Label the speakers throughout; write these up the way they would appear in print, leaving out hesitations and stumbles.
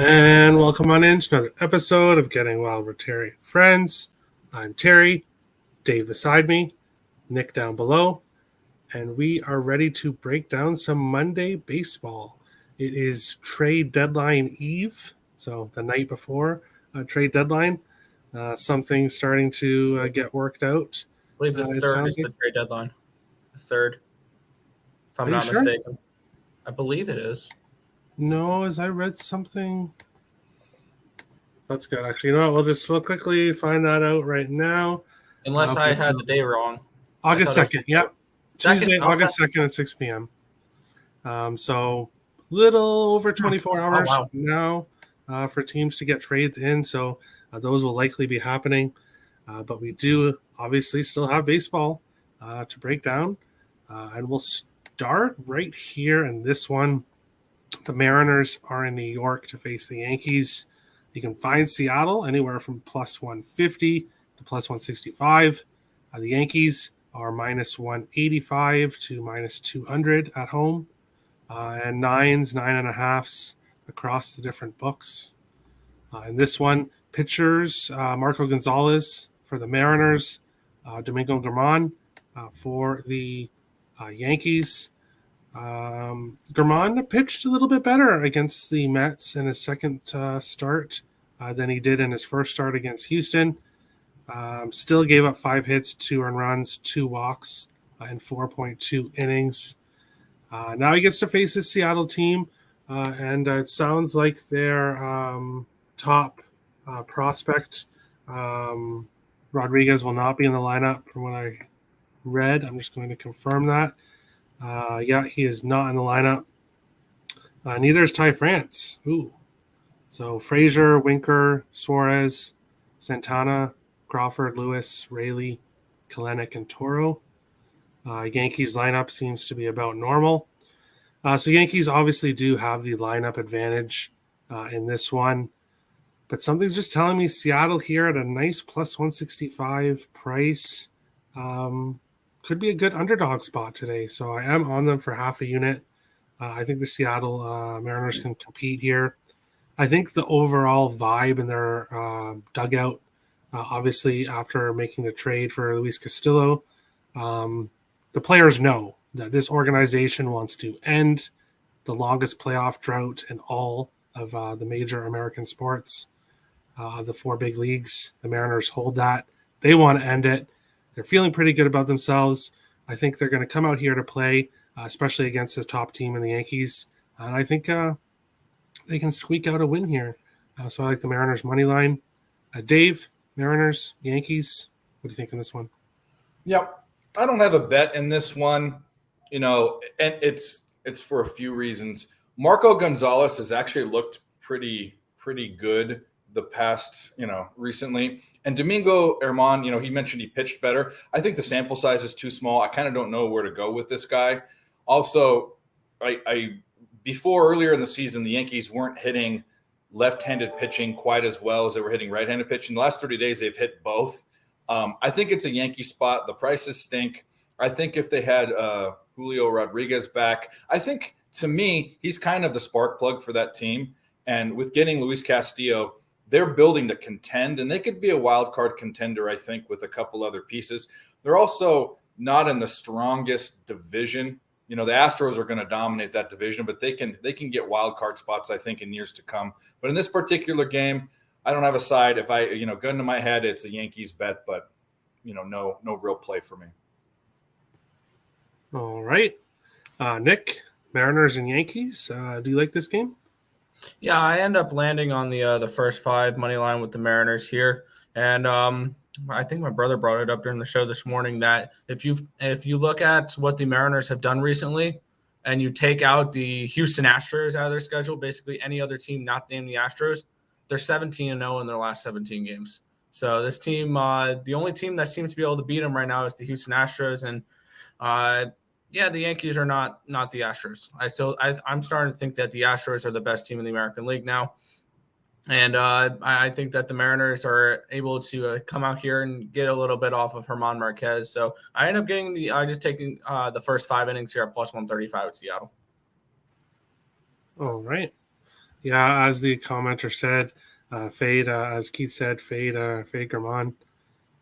Speaker 1: And welcome on in to another episode of Getting Wild with Terry and Friends. I'm Terry, Dave beside me, Nick down below, and we are ready to break down some Monday baseball. It is trade deadline eve, so the night before trade deadline. Something's starting to get worked out.
Speaker 2: I believe the third is the trade deadline. The third, if I'm not mistaken. I believe it is.
Speaker 1: No, as I read something. That's good. Actually, you know what? We'll quickly find that out right now.
Speaker 2: Unless I had the day wrong.
Speaker 1: August 2nd. Yeah. Tuesday,
Speaker 2: Okay.
Speaker 1: August 2nd at 6 p.m. So little over 24 hours now for teams to get trades in. So those will likely be happening. But we do obviously still have baseball to break down. And we'll start right here in this one. The Mariners are in New York to face the Yankees. You can find Seattle anywhere from plus 150 to plus 165. The Yankees are minus 185 to minus 200 at home. And nines, 9.5s across the different books. In this one, pitchers, Marco Gonzalez for the Mariners, Domingo Germán for the Yankees. Germán pitched a little bit better against the Mets in his second start than he did in his first start against Houston. Still gave up 5 hits, 2 earned runs, 2 walks in 4.2 innings. Now he gets to face his Seattle team, and it sounds like their top prospect, Rodriguez, will not be in the lineup from what I read. I'm just going to confirm that. He is not in the lineup. Neither is Ty France. Ooh. So Frazier, Winker, Suarez, Santana, Crawford, Lewis, Raley, Kelenic, and Toro. Yankees lineup seems to be about normal. So Yankees obviously do have the lineup advantage in this one. But something's just telling me Seattle here at a nice plus 165 price. Could be a good underdog spot today. So I am on them for half a unit. I think the Seattle Mariners can compete here. I think the overall vibe in their dugout, obviously after making the trade for Luis Castillo, the players know that this organization wants to end the longest playoff drought in all of the major American sports, the 4 big leagues. The Mariners hold that. They want to end it. They're feeling pretty good about themselves. I think they're going to come out here to play, especially against the top team in the Yankees. And I think they can squeak out a win here. So I like the Mariners money line. Dave, Mariners, Yankees, what do you think on this one?
Speaker 3: Yep. I don't have a bet in this one, and it's for a few reasons. Marco Gonzalez has actually looked pretty good the past, recently. And Domingo Germán, he mentioned he pitched better. I think the sample size is too small. I kind of don't know where to go with this guy. Also, before earlier in the season, the Yankees weren't hitting left-handed pitching quite as well as they were hitting right-handed pitching. The last 30 days, they've hit both. I think it's a Yankee spot. The prices stink. I think if they had Julio Rodriguez back, I think, to me, he's kind of the spark plug for that team. And with getting Luis Castillo, they're building to contend, and they could be a wild card contender, I think, with a couple other pieces. They're also not in the strongest division. The Astros are going to dominate that division, but they can get wild card spots, I think, in years to come. But in this particular game, I don't have a side. If I, gun to my head, it's a Yankees bet, but, no real play for me.
Speaker 1: All right. Nick, Mariners and Yankees. Do you like this game?
Speaker 2: Yeah, I end up landing on the first 5 money line with the Mariners here. And I think my brother brought it up during the show this morning that if you look at what the Mariners have done recently and you take out the Houston Astros out of their schedule, basically any other team not named the Astros, they're 17-0 in their last 17 games. So this team, the only team that seems to be able to beat them right now is the Houston Astros. And the Yankees are not the Astros. I'm starting to think that the Astros are the best team in the American League now. And I think that the Mariners are able to come out here and get a little bit off of Germán Marquez. So I end up getting just taking the first 5 innings here at plus 135 with Seattle.
Speaker 1: All right. Yeah, as the commenter said, fade, as Keith said, fade German.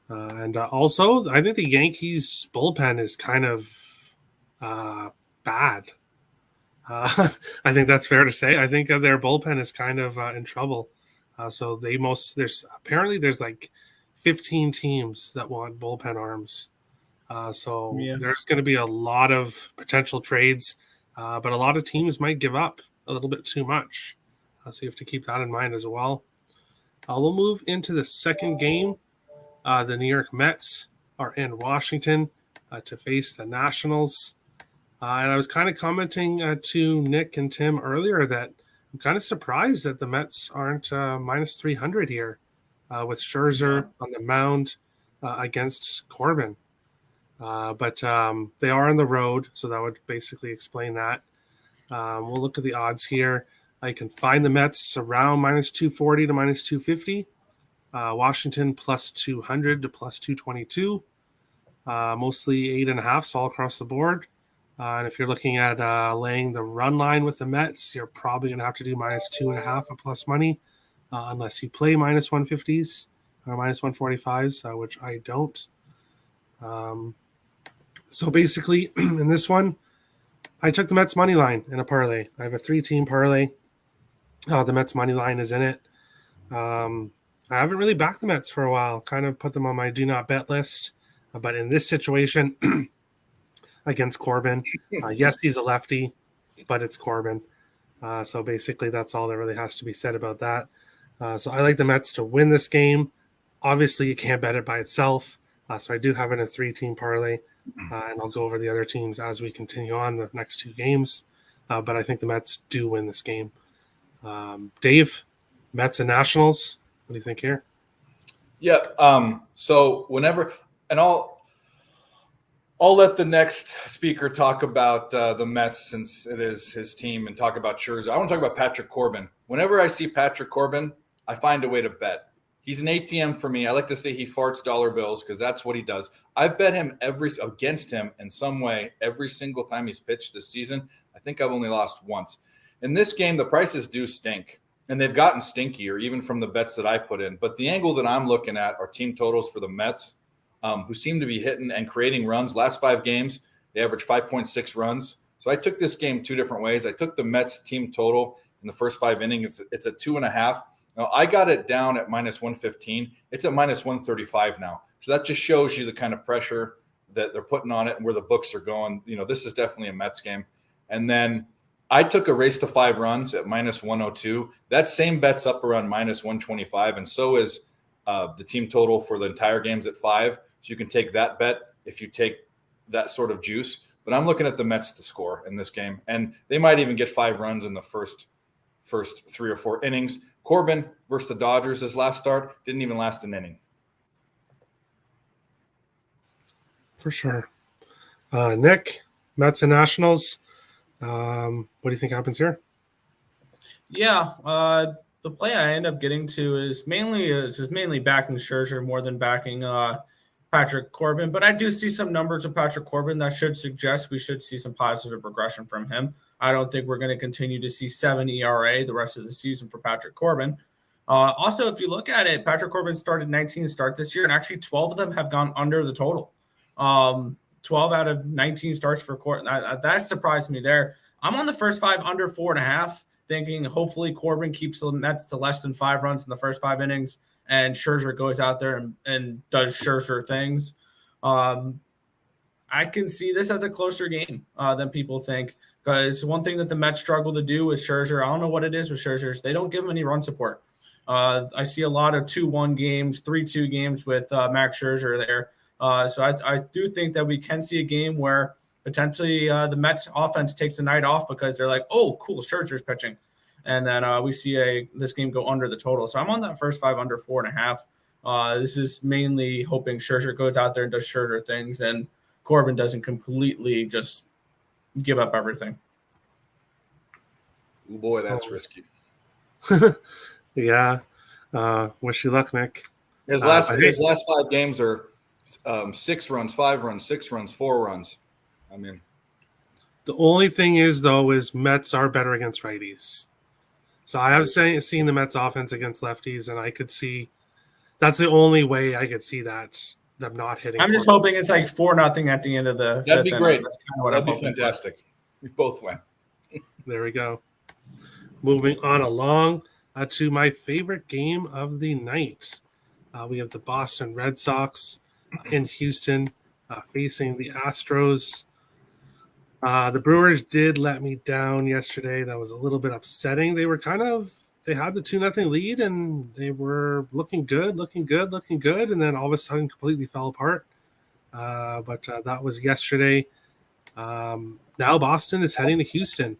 Speaker 1: And also, I think the Yankees bullpen is kind of bad. I think that's fair to say. I think their bullpen is kind of in trouble. So there's like 15 teams that want bullpen arms. So
Speaker 2: Yeah.
Speaker 1: there's going to be a lot of potential trades, but a lot of teams might give up a little bit too much. So you have to keep that in mind as well. We'll move into the second game. The New York Mets are in Washington to face the Nationals. And I was kind of commenting to Nick and Tim earlier that I'm kind of surprised that the Mets aren't minus 300 here with Scherzer on the mound against Corbin. But they are on the road, so that would basically explain that. We'll look at the odds here. I can find the Mets around minus 240 to minus 250. Washington plus 200 to plus 222. Mostly 8.5s all across the board. And if you're looking at laying the run line with the Mets, you're probably going to have to do minus 2.5 at plus money, unless you play minus 150s or minus 145s, which I don't. So basically, in this one, I took the Mets money line in a parlay. I have a 3-team parlay. The Mets money line is in it. I haven't really backed the Mets for a while. Kind of put them on my do not bet list. But in this situation, against Corbin, yes, he's a lefty, but it's Corbin. So basically, that's all that really has to be said about that. So I like the Mets to win this game. Obviously, you can't bet it by itself. So I do have it in a 3-team parlay. And I'll go over the other teams as we continue on the next 2 games. But I think the Mets do win this game. Dave, Mets and Nationals, what do you think here?
Speaker 3: Yeah. So whenever, and I'll let the next speaker talk about the Mets since it is his team and talk about Scherzer. I want to talk about Patrick Corbin. Whenever I see Patrick Corbin, I find a way to bet. He's an ATM for me. I like to say he farts dollar bills because that's what he does. I've bet him against him in some way every single time he's pitched this season. I think I've only lost once. In this game, the prices do stink, and they've gotten stinkier even from the bets that I put in. But the angle that I'm looking at are team totals for the Mets, who seem to be hitting and creating runs. Last 5 games, they average 5.6 runs. So I took this game 2 different ways. I took the Mets team total in the first 5 innings. It's a 2.5. Now, I got it down at minus 115. It's at minus 135 now. So that just shows you the kind of pressure that they're putting on it and where the books are going. You know, this is definitely a Mets game. And then I took a race to 5 runs at minus 102. That same bet's up around minus 125. And so is the team total for the entire game's at 5. So you can take that bet if you take that sort of juice. But I'm looking at the Mets to score in this game. And they might even get 5 runs in the first 3 or 4 innings. Corbin versus the Dodgers, his last start, didn't even last an inning.
Speaker 1: For sure. Nick, Mets and Nationals. What do you think happens here?
Speaker 2: Yeah, the play I end up getting to is mainly backing Scherzer more than backing Patrick Corbin. But I do see some numbers of Patrick Corbin that should suggest we should see some positive regression from him. I don't think we're going to continue to see 7 ERA the rest of the season for Patrick Corbin. Also, if you look at it, Patrick Corbin started 19 starts this year, and actually 12 of them have gone under the total. 12 out of 19 starts for Corbin. That surprised me there. I'm on the first 5 under 4.5, thinking hopefully Corbin keeps the Mets to less than 5 runs in the first 5 innings, and Scherzer goes out there and does Scherzer things. I can see this as a closer game than people think. Because one thing that the Mets struggle to do with Scherzer, I don't know what it is with Scherzer, is they don't give him any run support. I see a lot of 2-1 games, 3-2 games with Max Scherzer there. So I do think that we can see a game where potentially the Mets offense takes a night off because they're like, oh, cool, Scherzer's pitching. And then we see this game go under the total. So I'm on that first 5 under 4.5. This is mainly hoping Scherzer goes out there and does Scherzer things and Corbin doesn't completely just give up everything.
Speaker 3: Oh boy, that's risky.
Speaker 1: Yeah. Wish you luck, Nick.
Speaker 3: His last 5 games are 6 runs, 5 runs, 6 runs, 4 runs. I mean,
Speaker 1: the only thing is, though, is Mets are better against righties. So I have seen the Mets offense against lefties, and I could see that's the only way I could see that them not hitting.
Speaker 2: I'm just hoping it's like 4-0 at the end of the
Speaker 3: That'd be
Speaker 2: fifth
Speaker 3: great.
Speaker 2: inning. That's kind of what
Speaker 3: That'd
Speaker 2: I'm
Speaker 3: be
Speaker 2: hoping.
Speaker 3: fantastic. We both win.
Speaker 1: There we go. Moving on along to my favorite game of the night. We have the Boston Red Sox in Houston facing the Astros. The Brewers did let me down yesterday. That was a little bit upsetting. They had the 2-0 lead and they were looking good. And then all of a sudden completely fell apart. But that was yesterday. Now Boston is heading to Houston.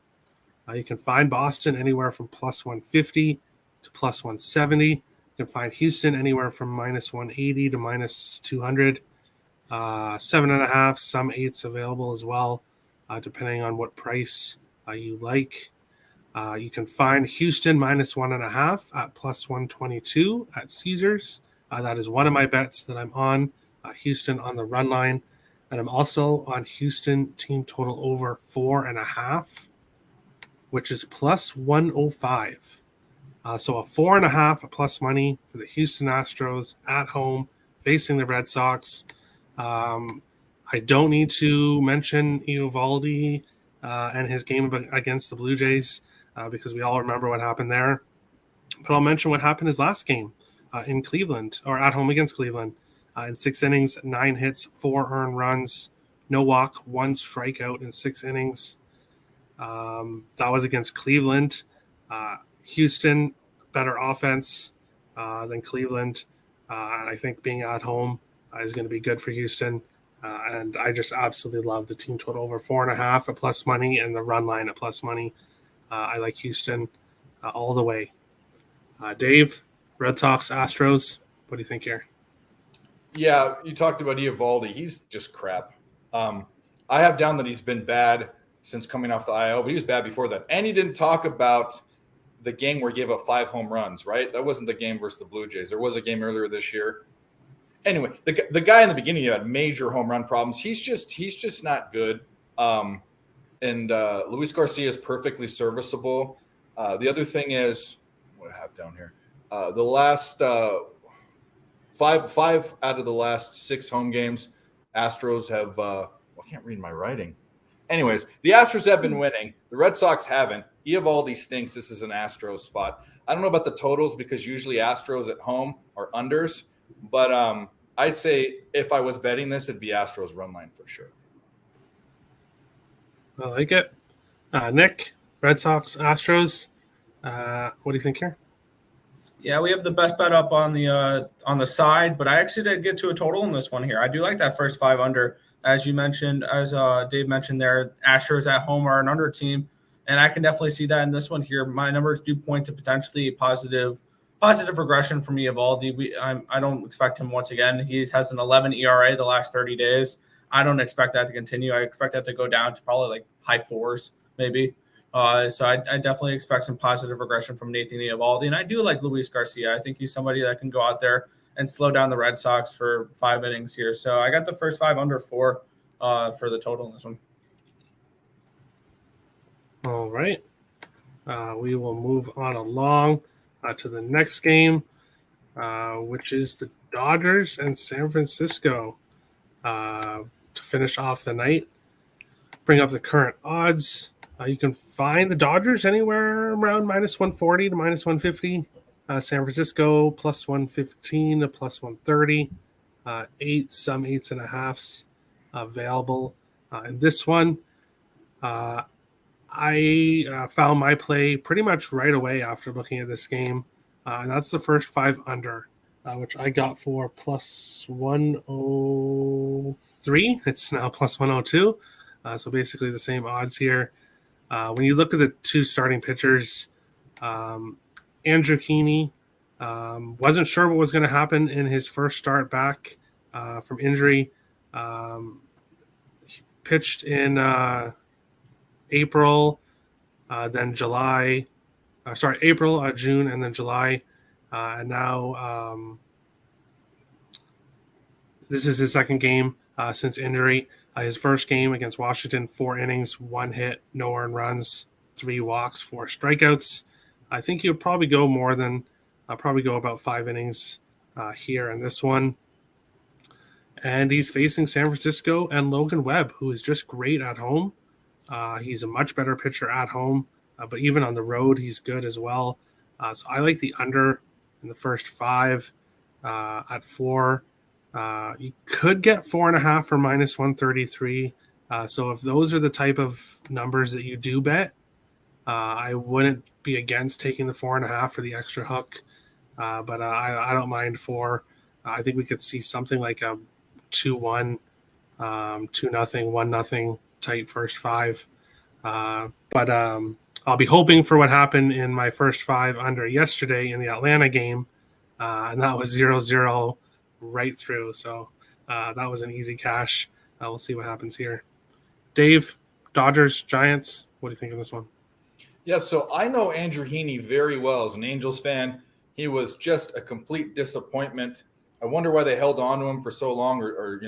Speaker 1: You can find Boston anywhere from plus 150 to plus 170. You can find Houston anywhere from minus 180 to minus 200. 7.5, some 8s available as well, depending on what price you like. You can find Houston minus 1.5 at plus 122 at Caesars. That is one of my bets that I'm on. Houston on the run line. And I'm also on Houston team total over 4.5, which is plus 105. So a 4.5 plus money for the Houston Astros at home facing the Red Sox. I don't need to mention Eovaldi and his game against the Blue Jays because we all remember what happened there. But I'll mention what happened his last game in Cleveland, or at home against Cleveland. In 6 innings, 9 hits, 4 earned runs, no walk, 1 strikeout in 6 innings. That was against Cleveland. Houston, better offense than Cleveland. And I think being at home is going to be good for Houston. And I just absolutely love the team total over 4.5 at plus money and the run line at plus money. I like Houston all the way. Dave, Red Sox, Astros, what do you think here?
Speaker 3: Yeah, you talked about Eovaldi. He's just crap. I have down that he's been bad since coming off the IL, but he was bad before that. And he didn't talk about the game where he gave up 5 home runs, right? That wasn't the game versus the Blue Jays. There was a game earlier this year. Anyway, the guy in the beginning had major home run problems. He's just not good. And Luis Garcia is perfectly serviceable. The other thing is, what do I have down here? The last five out of the last 6 home games, Astros have I can't read my writing. Anyways, the Astros have been winning. The Red Sox haven't. Eovaldi stinks. This is an Astros spot. I don't know about the totals because usually Astros at home are unders. But I'd say if I was betting this, it'd be Astros run line for sure.
Speaker 1: I like it. Nick, Red Sox, Astros. What do you think here?
Speaker 2: Yeah, we have the best bet up on the side, but I actually did get to a total in this one here. I do like that first 5 under, as you mentioned, as Dave mentioned there. Astros at home are an under team, and I can definitely see that in this one here. My numbers do point to potentially positive regression from Eovaldi. I don't expect him once again. He has an 11 ERA the last 30 days. I don't expect that to continue. I expect that to go down to probably like high 4s maybe. So I definitely expect some positive regression from Nathan Eovaldi. And I do like Luis Garcia. I think he's somebody that can go out there and slow down the Red Sox for 5 innings here. So I got the first 5 under 4 for the total in this one.
Speaker 1: All right. We will move on along to the next game, which is the Dodgers and San Francisco to finish off the night. Bring up the current odds. You can find the Dodgers anywhere around minus 140 to minus 150. San Francisco plus 115 to plus 130. 8, some 8.5s available. In this one, I found my play pretty much right away after looking at this game. And that's the first 5 under, which I got for plus 103. It's now plus 102. So basically the same odds here. When you look at the 2 starting pitchers, Andrew Keeney wasn't sure what was going to happen in his first start back from injury. He pitched in April, then July. April, June, and then July. And now this is his second game since injury. His first game against Washington, 4 innings, 1 hit, no earned runs, 3 walks, 4 strikeouts. I think he'll probably go more than probably go about 5 innings here in this one. And he's facing San Francisco and Logan Webb, who is just great at home. He's a much better pitcher at home, but even on the road, he's good as well. So I like the under in the first 5 at 4. You could get 4.5 or minus 133. So if those are the type of numbers that you do bet, I wouldn't be against taking the 4.5 for the extra hook. But I don't mind 4. I think we could see something like a 2-1, 2-0, 1-0 type first 5. But I'll be hoping for what happened in my first 5 under yesterday in the Atlanta game. And that was 0-0 right through. So that was an easy cash. We'll see what happens here. Dave, Dodgers, Giants, what do you think of this one?
Speaker 3: Yeah, so I know Andrew Heaney very well as an Angels fan. He was just a complete disappointment. I wonder why they held on to him for so long or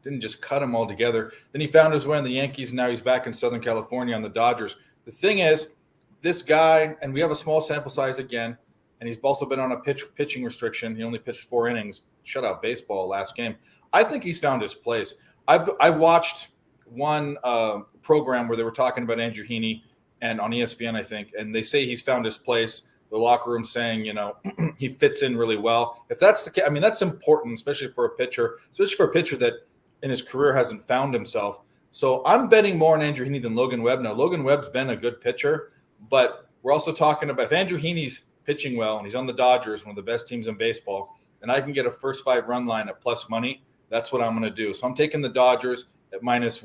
Speaker 3: didn't just cut him altogether. Then he found his way in the Yankees, and now he's back in Southern California on the Dodgers. The thing is, this guy, and we have a small sample size again, and he's also been on a pitching restriction. He only pitched 4 innings, shutout baseball last game. I think he's found his place. I watched one program where they were talking about Andrew Heaney, and on ESPN, I think, and they say he's found his place. The locker room saying, he fits in really well. If that's the case, I mean, that's important, especially for a pitcher that in his career hasn't found himself. So I'm betting more on Andrew Heaney than Logan Webb. Now, Logan Webb's been a good pitcher, but we're also talking about if Andrew Heaney's pitching well and he's on the Dodgers, one of the best teams in baseball, and I can get a first 5 run line at plus money, that's what I'm going to do. So I'm taking the Dodgers at minus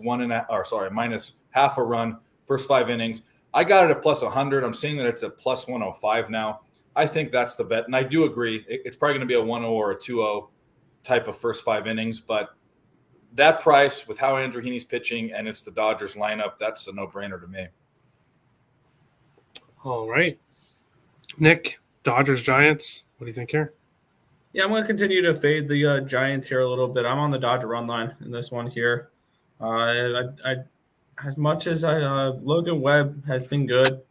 Speaker 3: half a run, first 5 innings. I got it at plus 100. I'm seeing that it's at plus 105 now. I think that's the bet. And I do agree. It's probably going to be a 1-0 or a 2-0 type of first 5 innings. But that price with how Andrew Heaney's pitching and it's the Dodgers lineup, that's a no-brainer to me.
Speaker 1: All right. Nick, Dodgers, Giants. What do you think here?
Speaker 2: Yeah, I'm going to continue to fade the Giants here a little bit. I'm on the Dodger run line in this one here. As much as Logan Webb has been good,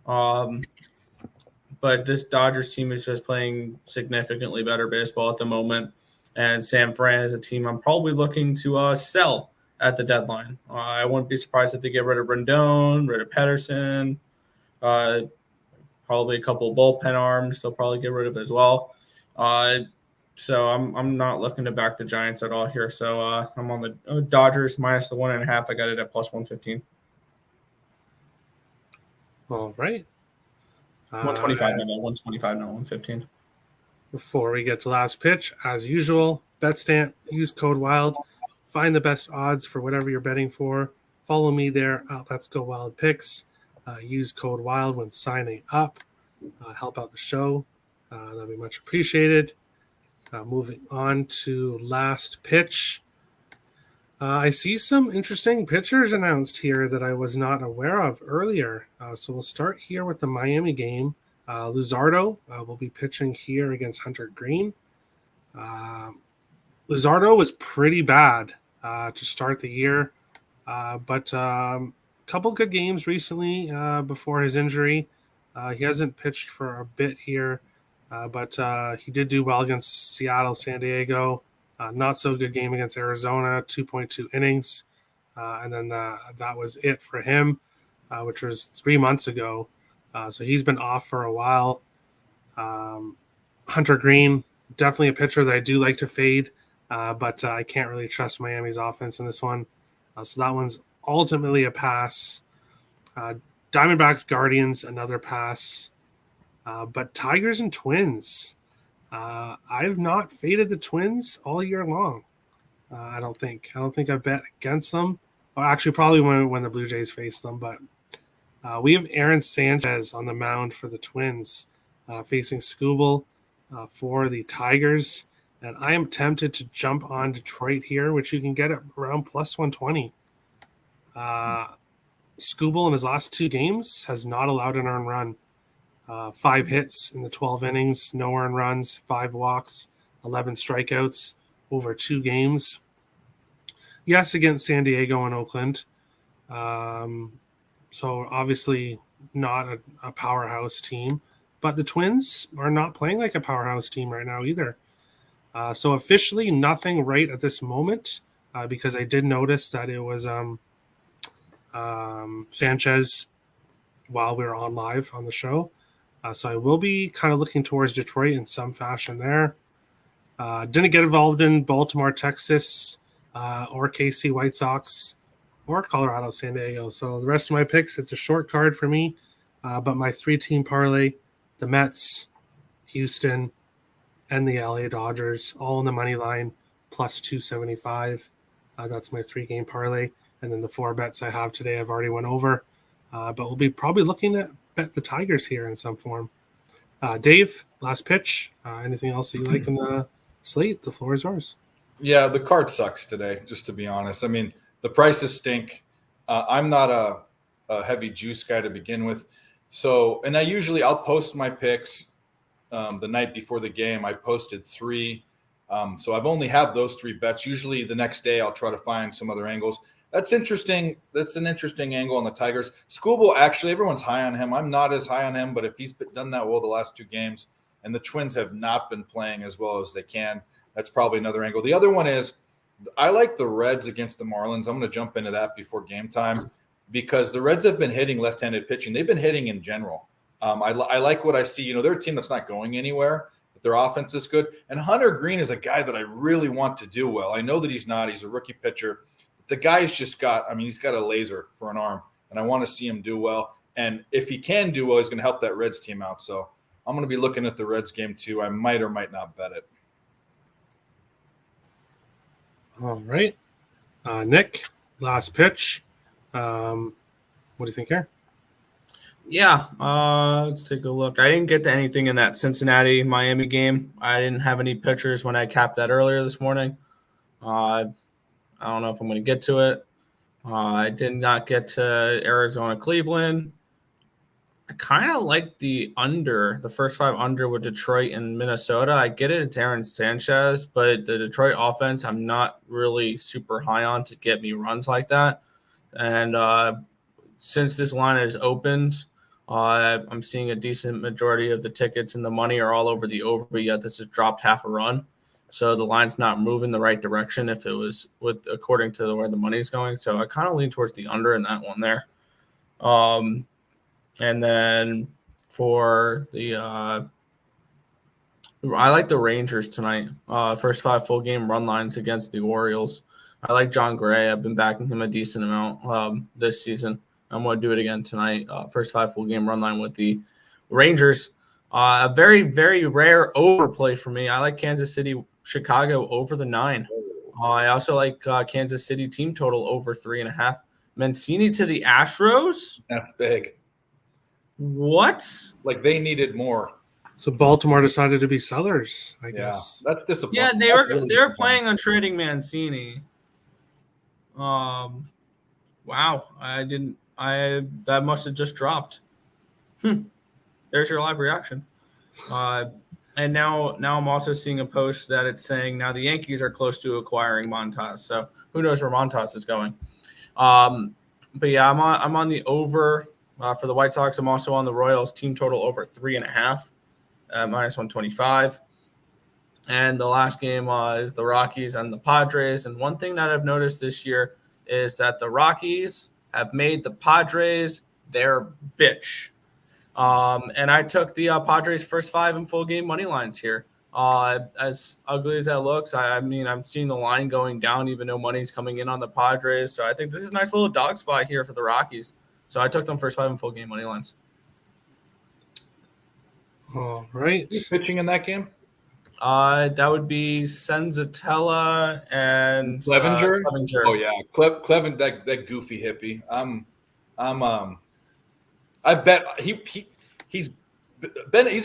Speaker 2: but this Dodgers team is just playing significantly better baseball at the moment. And San Fran is a team I'm probably looking to sell at the deadline. I wouldn't be surprised if they get rid of Rendon, rid of Pedersen, probably a couple of bullpen arms they'll probably get rid of as well. So I'm not looking to back the Giants at all here. So I'm on the Dodgers minus the 1.5. I got it at plus 115.
Speaker 1: All right.
Speaker 2: 125, 125, not 115.
Speaker 1: Before we get to last pitch, as usual, BetStamp, use code WILD. Find the best odds for whatever you're betting for. Follow me there at Let's Go Wild Picks. Use code WILD when signing up. Help out the show. That'll be much appreciated. Moving on to last pitch. I see some interesting pitchers announced here that I was not aware of earlier. So we'll start here with the Miami game. Luzardo will be pitching here against Hunter Green. Luzardo was pretty bad to start the year, but a couple good games recently before his injury. He hasn't pitched for a bit here. But he did do well against Seattle, San Diego. Not so good game against Arizona, 2.2 innings. And then that was it for him, which was 3 months ago. So he's been off for a while. Hunter Green, definitely a pitcher that I do like to fade, but I can't really trust Miami's offense in this one. So that one's ultimately a pass. Diamondbacks, Guardians, another pass. But Tigers and Twins, I have not faded the Twins all year long. I don't think I've bet against them. Well, actually, probably when the Blue Jays face them. But we have Aaron Sanchez on the mound for the Twins, facing Skubal for the Tigers. And I am tempted to jump on Detroit here, which you can get at around plus 120. Skubal in his last 2 games has not allowed an earned run. 5 hits in the 12 innings, no earned runs, 5 walks, 11 strikeouts over 2 games. Yes, against San Diego and Oakland. So obviously not a powerhouse team, but the Twins are not playing like a powerhouse team right now either. So officially nothing right at this moment, because I did notice that it was Sanchez while we were on live on the show. So I will be kind of looking towards Detroit in some fashion there. Didn't get involved in Baltimore, Texas, or KC White Sox, or Colorado, San Diego. So the rest of my picks, it's a short card for me. But my 3-team parlay, the Mets, Houston, and the LA Dodgers, all in the money line, plus 275. That's my 3-game parlay. And then the 4 bets I have today, I've already went over. But we'll be probably looking at bet the Tigers here in some form. Dave, last pitch. Anything else that you like in the slate? The floor is yours.
Speaker 3: Yeah, the card sucks today, just to be honest. I mean, the prices stink. I'm not a heavy juice guy to begin with. So, and I'll post my picks the night before the game. I posted 3. So I've only had those 3 bets. Usually the next day I'll try to find some other angles. That's interesting. That's an interesting angle on the Tigers. Skubal, actually, everyone's high on him. I'm not as high on him, but if he's done that well the last 2 games, and the Twins have not been playing as well as they can, that's probably another angle. The other one is I like the Reds against the Marlins. I'm going to jump into that before game time because the Reds have been hitting left-handed pitching. They've been hitting in general. I like what I see. You know, they're a team that's not going anywhere, but their offense is good. And Hunter Green is a guy that I really want to do well. I know that he's not. He's a rookie pitcher. The guy's just got, he's got a laser for an arm, and I want to see him do well. And if he can do well, he's going to help that Reds team out. So I'm going to be looking at the Reds game too. I might or might not bet it.
Speaker 1: All right. Nick, last pitch. What do you think here?
Speaker 2: Yeah, let's take a look. I didn't get to anything in that Cincinnati-Miami game. I didn't have any pitchers when I capped that earlier this morning. I don't know if I'm going to get to it. I did not get to Arizona-Cleveland. I kind of like the first 5 under with Detroit and Minnesota. I get it, it's Aaron Sanchez, but the Detroit offense I'm not really super high on to get me runs like that. And since this line is opened, I'm seeing a decent majority of the tickets and the money are all over the over, yet this has dropped half a run. So the line's not moving the right direction if it was according to where the money's going. So I kind of lean towards the under in that one there. And then for the I like the Rangers tonight. First 5 full game run lines against the Orioles. I like John Gray. I've been backing him a decent amount this season. I'm going to do it again tonight. First 5 full game run line with the Rangers. A very, very rare overplay for me. I like Kansas City, Chicago over the 9. I also like Kansas City team total over 3.5. Mancini to the Astros.
Speaker 3: That's big.
Speaker 2: What?
Speaker 3: Like they needed more.
Speaker 1: So Baltimore decided to be sellers, I guess.
Speaker 3: That's disappointing.
Speaker 2: Yeah, they were planning on trading Mancini. Wow. That must have just dropped. There's your live reaction. And now I'm also seeing a post that it's saying now the Yankees are close to acquiring Montas. So who knows where Montas is going. But yeah, I'm on the over for the White Sox. I'm also on the Royals team total over 3.5 minus 125. And the last game is the Rockies and the Padres. And one thing that I've noticed this year is that the Rockies have made the Padres their bitch. And I took the Padres first 5 in full game money lines here. As ugly as that looks, I'm seeing the line going down, even though money's coming in on the Padres. So I think this is a nice little dog spot here for the Rockies. So I took them first 5 in full game money lines.
Speaker 1: All right.
Speaker 3: Who's pitching in that game?
Speaker 2: That would be Senzatella and
Speaker 3: Clevenger.
Speaker 2: Clevenger.
Speaker 3: Oh yeah, Clevenger, that goofy hippie. I bet he's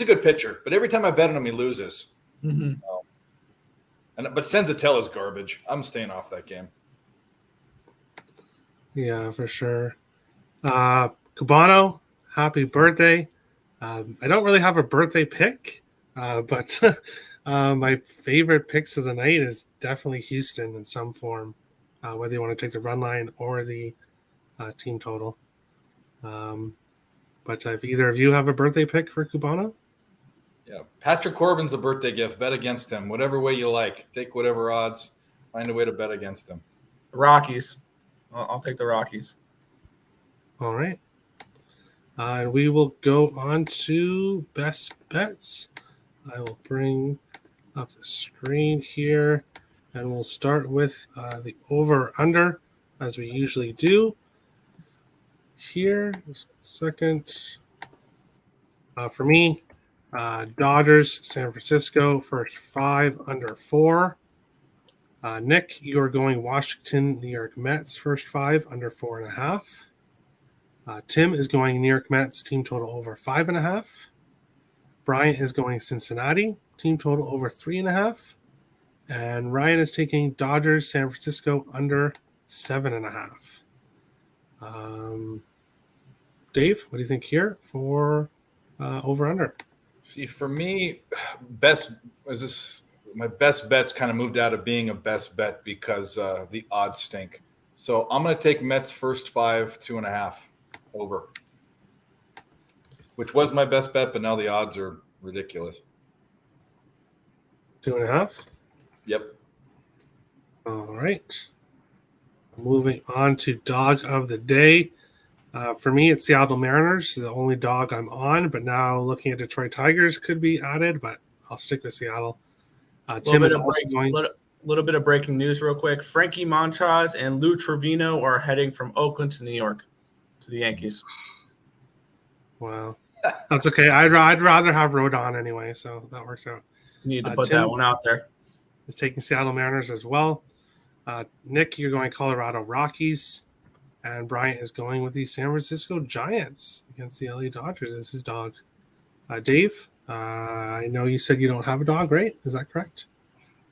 Speaker 3: a good pitcher, but every time I bet on him, he loses.
Speaker 2: Mm-hmm.
Speaker 3: But Senzatella's garbage. I'm staying off that game.
Speaker 1: Yeah, for sure. Cabano, happy birthday. I don't really have a birthday pick, but my favorite picks of the night is definitely Houston in some form, whether you want to take the run line or the team total. But if either of you have a birthday pick for Cubano,
Speaker 3: Yeah, Patrick Corbin's a birthday gift. Bet against him, whatever way you like. Take whatever odds. Find a way to bet against him.
Speaker 2: Rockies. I'll take the Rockies.
Speaker 1: all right. And we will go on to best bets. I will bring up the screen here, and we'll start with the over/under, as we usually do. Here, just a second. For me, Dodgers, San Francisco, first 5 under 4. Nick, you are going Washington, New York Mets, first 5 under 4.5. Tim is going New York Mets, team total over 5.5. Brian is going Cincinnati, team total over 3.5. And Ryan is taking Dodgers, San Francisco under 7.5. Dave, what do you think here for over under?
Speaker 3: See, for me, my best bet's kind of moved out of being a best bet because the odds stink. So I'm going to take Mets first 5, 2.5 over, which was my best bet, but now the odds are ridiculous.
Speaker 1: 2.5.
Speaker 3: Yep.
Speaker 1: All right. Moving on to dog of the day. For me, it's Seattle Mariners, the only dog I'm on. But now looking at Detroit Tigers could be added, but I'll stick with Seattle. Tim is also going.
Speaker 2: Little bit of breaking news real quick. Frankie Montas and Lou Trevino are heading from Oakland to New York to the Yankees.
Speaker 1: Wow. That's okay. I'd rather have Rodon anyway, so that works out.
Speaker 2: You need to put
Speaker 1: Tim
Speaker 2: that one out there.
Speaker 1: Is taking Seattle Mariners as well. Nick, you're going Colorado Rockies. And Bryant is going with the San Francisco Giants against the LA Dodgers as his dog. Dave, I know you said you don't have a dog, right? Is that correct?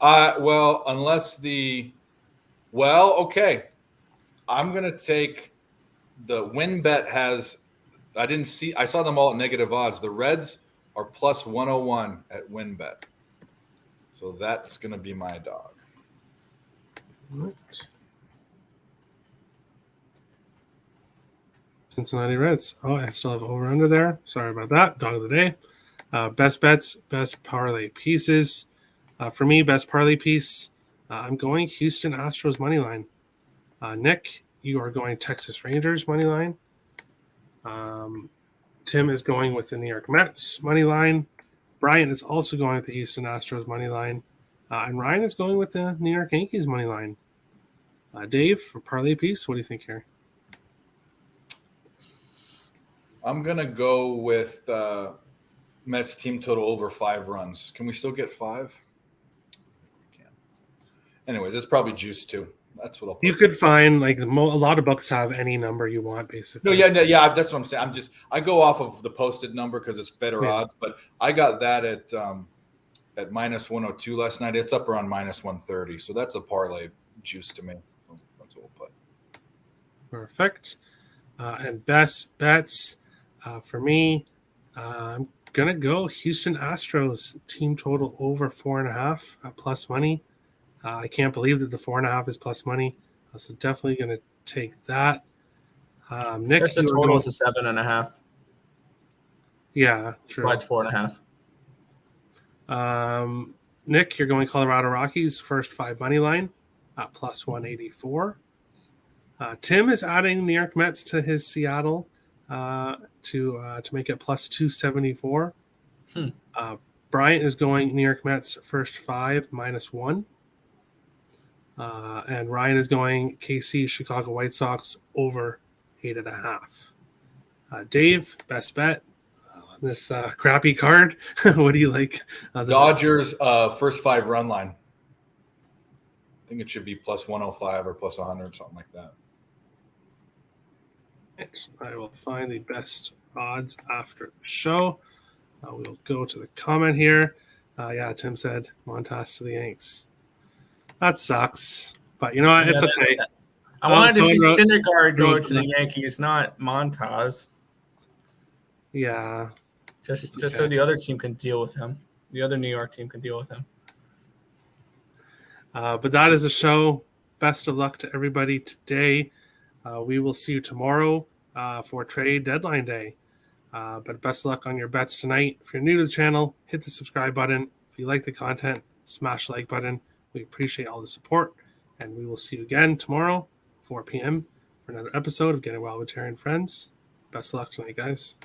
Speaker 3: Well, okay. I'm going to take the win bet has – I saw them all at negative odds. The Reds are plus 101 at win bet. So that's going to be my dog.
Speaker 1: All right. Cincinnati Reds. Oh, I still have over under there. Sorry about that. Dog of the day. Best bets, best parlay pieces. For me, best parlay piece, I'm going Houston Astros money line. Nick, you are going Texas Rangers money line. Tim is going with the New York Mets money line. Brian is also going with the Houston Astros money line. And Ryan is going with the New York Yankees money line. Dave, for parlay piece, what do you think here?
Speaker 3: I'm going to go with Mets team total over 5 runs. Can we still get 5? We can. Anyways, it's probably juice too. That's what I'll put.
Speaker 1: You could find a lot of books have any number you want, basically.
Speaker 3: No, yeah, that's what I'm saying. I go off of the posted number because it's better odds, but I got that at minus 102 last night. It's up around minus 130, so that's a parlay juice to me. That's what we'll put.
Speaker 1: Perfect. And best bets for me, I'm gonna go Houston Astros team total over 4.5 at plus money. I can't believe that the 4.5 is plus money, so definitely gonna take that. Nick,
Speaker 2: the total is a 7.5.
Speaker 1: Yeah, true.
Speaker 2: Right, it's 4.5.
Speaker 1: Nick, you're going Colorado Rockies first 5 money line at plus 184. Tim is adding New York Mets to his Seattle to make it plus 274. Bryant is going New York Mets first 5 minus 1. And Ryan is going KC Chicago White Sox over 8.5. Dave, best bet on this crappy card. What do you like?
Speaker 3: Dodgers first 5 run line. I think it should be plus 105 or plus 100, something like that.
Speaker 1: I will find the best odds after the show. We'll go to the comment here. Tim said Montas to the Yanks. That sucks, but you know what? It's okay.
Speaker 2: I wanted to see Syndergaard go to the Yankees, not Montas.
Speaker 1: Yeah,
Speaker 2: just so the other team can deal with him. The other New York team can deal with him.
Speaker 1: But that is the show. Best of luck to everybody today. We will see you tomorrow for trade deadline day. But best of luck on your bets tonight. If you're new to the channel, hit the subscribe button. If you like the content, smash the like button. We appreciate all the support. And we will see you again tomorrow, 4 p.m., for another episode of Getting Wild with Terry and Friends. Best of luck tonight, guys.